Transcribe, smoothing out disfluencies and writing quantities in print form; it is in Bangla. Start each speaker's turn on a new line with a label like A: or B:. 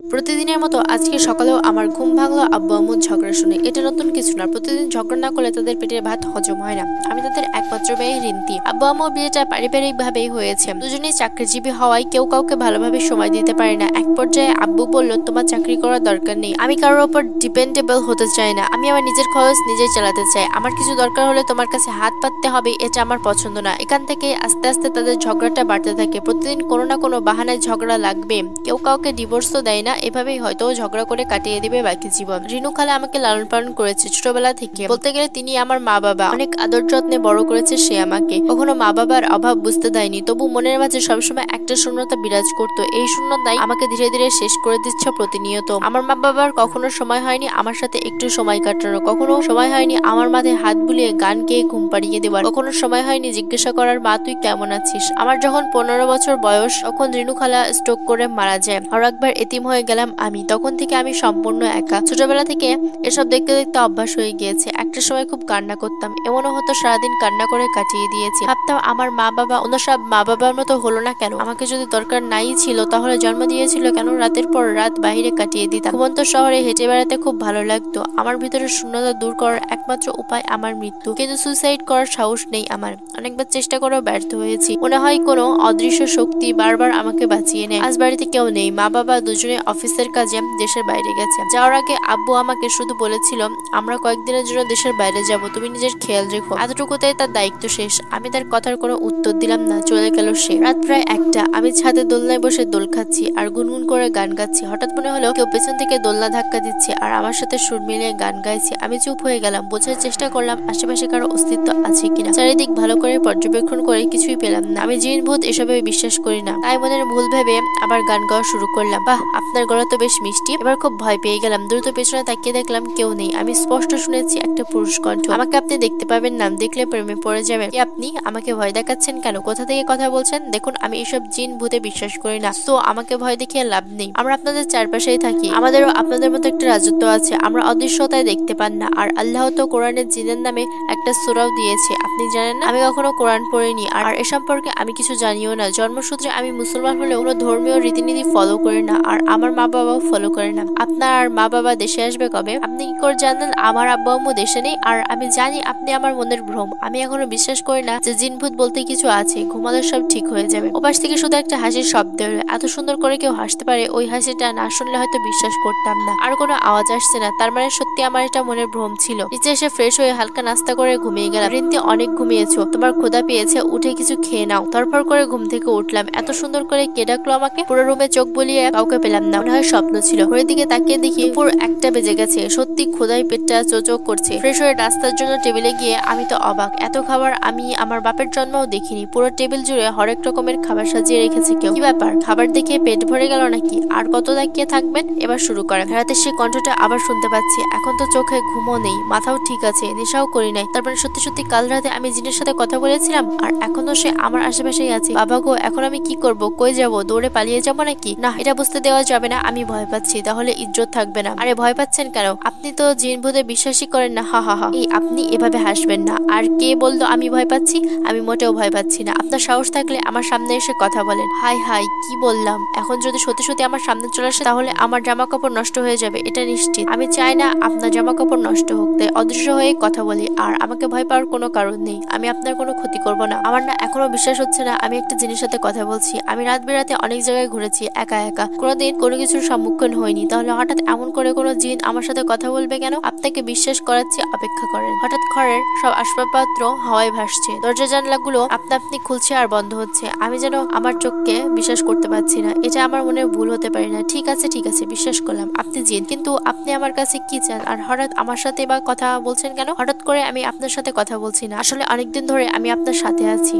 A: প্রতিদিনের মতো আজকে সকালেও আমার ঘুম ভাঙলো আব্বু আম্মুর ঝগড়া শুনে। এটা নতুন কিছু না, প্রতিদিন ঝগড়া না করলে তাদের পেটের ভাত হজম হয় না। আমি তাদের একমাত্র মেয়ে রিন্তি। আব্বু আম্মুর বিয়েটা পারিবারিক ভাবেই হয়েছে। দুজনেই চাকরিজীবী হওয়ায় কেউ কাউকে ভালোভাবে সময় দিতে পারে না। এক পর্যায়ে আব্বু বলল, তোমার চাকরি করার দরকার নেই, আমি কারোর ওপর ডিপেন্ডেবল হতে চাই না, আমি আমার নিজের খরচ নিজেই চালাতে চাই, আমার কিছু দরকার হলে তোমার কাছে হাত পাততে হবে, এটা আমার পছন্দ না। এখান থেকে আস্তে আস্তে তাদের ঝগড়াটা বাড়তে থাকে। প্রতিদিন কোনো না কোনো বাহানায় ঝগড়া লাগবে, কেউ কাউকে ডিভোর্সও দেয় না। এভাবেই হয়তো ঝগড়া করে কাটিয়ে দিবে বাকি জীবন। রিনু খালা আমাকে লালন পালন করেছে ছোটবেলা থেকে, বলতে গেলে তিনি আমার মা বাবা। অনেক আদর যত্নে বড় করেছে সে আমাকে, কখনো মা বাবার অভাব বুঝতে দেয়নি। তবু মনের মাঝে সবসময় একটা শূন্যতা বিরাজ করতো। এই শূন্যতাই আমাকে ধীরে ধীরে শেষ করে দিচ্ছে প্রতিনিয়ত। আমার মা বাবার কখনো সময় হয়নি আমার সাথে একটু সময় কাটানো, কখনো সময় হয়নি আমার মাথায় হাত বুলিয়ে গান গেয়ে ঘুম পাড়িয়ে দেওয়ার, কখনো সময় হয়নি জিজ্ঞাসা করার, মা তুই কেমন আছিস। আমার যখন 15 বছর বয়স তখন রিনু খালা স্ট্রোক করে মারা যায়। আর একবার এতিম হয়ে গেলাম আমি। তখন থেকে আমি সম্পূর্ণ একা। ছোটবেলা থেকে এসব দেখতে দেখতে অভ্যাস হয়ে গিয়েছে। একটা সময় খুব কান্না করতাম, এমনও হতো সারাদিন কান্না করে কাটিয়ে দিয়েছি। ভাবতাম আমার মা বাবা অন্য সব মা বাবার মতো হলো না কেন, আমাকে যদি দরকার নাই ছিল তাহলে জন্ম দিয়েছিল কেন। রাতের পর রাত বাইরে কাটিয়ে দিতাম। ঘুমন্ত শহরে হেঁটে বেড়াতে খুব ভালো লাগতো। আমার ভিতরে শূন্যতা দূর করার একমাত্র উপায় আমার মৃত্যু, কিন্তু সুইসাইড করার সাহস নেই আমার। অনেকবার চেষ্টা করেও ব্যর্থ হয়েছি। মনে হয় কোনো অদৃশ্য শক্তি বারবার আমাকে বাঁচিয়ে নেয়। আজ বাড়িতে কেউ নেই, মা বাবা দুজনে অফিসের কাজে দেশের বাইরে গেছে। যাওয়ার আগে আব্বু আমাকে শুধু বলেছিল, আমরা কয়েকদিনের জন্য দেশের বাইরে যাব, তুমি নিজের খেয়াল রেখো। এতটুকুতেই তার দায়িত্ব শেষ। আমি তার কথার কোনো উত্তর দিলাম না, চলে গেল সে। রাত প্রায় 1টা। আমি ছাদে দোলনায় বসে দোল খাচ্ছি আর গুনগুন করে গান গাচ্ছি। হঠাৎ মনে হলো কেউ পেছন থেকে দোলনা ধাক্কা দিচ্ছে আর আমার সাথে সুর মিলিয়ে গান গাইছে। আমি চুপ হয়ে গেলাম, বোঝার চেষ্টা করলাম আশেপাশে কারো অস্তিত্ব আছে কিনা। চারিদিক ভালো করে পর্যবেক্ষণ করে কিছুই পেলাম না। আমি জিন ভূত এসবে বিশ্বাস করি না, তাই মনের ভুল ভেবে আবার গান গাওয়া শুরু করলাম। বাহ, আপনার গলা তো বেশ মিষ্টি। এবার খুব ভয় পেয়ে গেলাম, দ্রুত পেছনে তাকিয়ে দেখলাম কেউ নেই। আমি স্পষ্ট শুনেছি একটা পুরুষ কণ্ঠ, আমাকে আপনি দেখতে পাবেন না, দেখলে প্রেমে পড়ে যাবেন। আপনি আমাকে ভয় দেখাচ্ছেন কেন, কোথা থেকে কথা বলছেন? দেখুন আমি এসব জিন ভূতে বিশ্বাস করি না, তো আমাকে ভয় দেখিয়ে লাভ নেই। আমরা আপনাদের চারপাশেই থাকি, আমাদেরও আপনাদের মতো একটা রাজত্ব আছে। আমরা অদৃশ্যতায় দেখতে পান না। আর আল্লাহ তো কোরআনের জিনের নামে একটা সূরাও দিয়েছে, আপনি জানেন না? আমি কখনো কোরআন পড়িনি আর এ সম্পর্কে আমি কিছু জানিও না। জন্মসূত্রে আমি মুসলমান হলেও কোনো ধর্মীয় রীতিনীতি ফলো করি না, আর আমার মা বাবাও ফলো করে না। আপনার আর মা বাবা দেশে আসবে কবে? আপনি কি করে জানেন আমার আব্বু আম্মু দেশে নেই? আর আমি জানি আপনি আমার মনের ভ্রম। আমি এখনো বিশ্বাস করি না যে জিন ভূত বলতে কিছু আছে। ঘুমালে সব ঠিক হয়ে যাবে। ওপাশ থেকে শুধু একটা হাসির শব্দ এলো। এত সুন্দর করে কেউ হাসতে পারে? ওই হাসিটা না শুনলে হয়তো বিশ্বাস করতাম না। আর কোনো আওয়াজ আসছে না, তার মানে সত্যি আমার এটা মনের ভ্রম ছিল। নিচে এসে ফ্রেশ হয়ে হালকা নাস্তা করে ঘুমিয়ে গেলাম। রিন্তি, অনেক ঘুমিয়েছো, তোমার ক্ষুধা পেয়েছে, উঠে কিছু খেয়ে নাও। তরফর করে ঘুম থেকে উঠলাম। এত সুন্দর করে কে ডাকলো আমাকে? পুরো রুমে চোখ বুলিয়ে কাউকে পেলাম না, মনে হয় স্বপ্ন ছিল। ঘড়ির দিকে তাকিয়ে দেখি দুপুর 1টা বেজে গেছে। সত্যি ক্ষুধায় পেটটা চোচোক করছে। ফ্রেশ হয়ে নাস্তার জন্য টেবিলে গিয়ে আমি তো অবাক, এত খাবার আমি আমার বাপের জন্মও দেখিনি। পুরো টেবিল জুড়ে হরেক রকমের খাবার সাজিয়ে রেখেছে কেউ। কি ব্যাপার, খাবার দেখে পেট ভরে গেল নাকি? আর কত তাকিয়ে থাকবেন, এবার শুরু করেন। রাতে সে কণ্ঠটা আবার শুনতে পাচ্ছি। এখন তো চোখে ঘুমও নেই, মাথাও ঠিক আছে, নেশাও করি নাই। তারপরে সত্যি সত্যি কাল রাতে আমি জিনের সাথে কথা বলেছিলাম আর এখনো সে আমার আশেপাশেই আছে। বাবা গো, এখন আমি কি করব? কই যাব? দৌড়ে পালিয়ে যাব নাকি? না, এটা বুঝতে দেওয়া যাবে না। আমি ভয় পাচ্ছি, তাহলে ইজ্জত থাকবে না। আরে ভয় পাচ্ছেন কেন? আপনি তো জিন ভূতে বিশ্বাসই করেন না। হা হা হা। এই আপনি এভাবে হাসবেন না। আর কে বললো আমি ভয় পাচ্ছি? আমি মোটেও ভয় পাচ্ছি না। আপনার সাহস থাকলে আমার সামনে এসে কথা বলেন। হাই হাই, কি বললাম? এখন যদি সত্যি সত্যি আমার সামনে চলে আসে তাহলে আমার জামা কাপড় নষ্ট হয়ে যাবে, এটা নিশ্চিত। আমি চাই না আপনার জামা কাপড় নষ্ট হোক, তাই অদৃশ্য হয়ে কথা বলি। আর আমাকে ভয় পাওয়ার কোনো কারণ নেই, আমি আপনার কোনো ক্ষতি করব না। আমার না এখনো বিশ্বাস হচ্ছে না আমি একটা জিনিসের সাথে কথা বলছি। আমি রাত বেরাতে অনেক জায়গায় ঘুরেছি একা একা, কোনোদিন কোনো কিছুর সম্মুখীন হয়নি, তাহলে হঠাৎ এমন করে কোনো জিন আমার সাথে কথা বলবে কেন? আপনাকে বিশ্বাস করাচ্ছি, অপেক্ষা করেন। হঠাৎ ঘরের সব আসবাবপত্র হাওয়ায় ভাসছে, দরজা জানলাগুলো আপনা আপনি খুলছে আর বন্ধ হচ্ছে। আমি যেন আমার চোখকে বিশ্বাস করতে পারছি না। এটা আমার মনে ভুল হতে পারে না। ঠিক আছে ঠিক আছে, বিশ্বাস করলাম আপনি জিন, কিন্তু আপনি আমার কাছে কি চান? আর হঠাৎ আমার সাথে বা কথা বলছেন কেন? হঠাৎ করে আমি আপনার সাথে কথা বলছি না, আসলে অনেকদিন ধরে আমি আপনার সাথে আছি।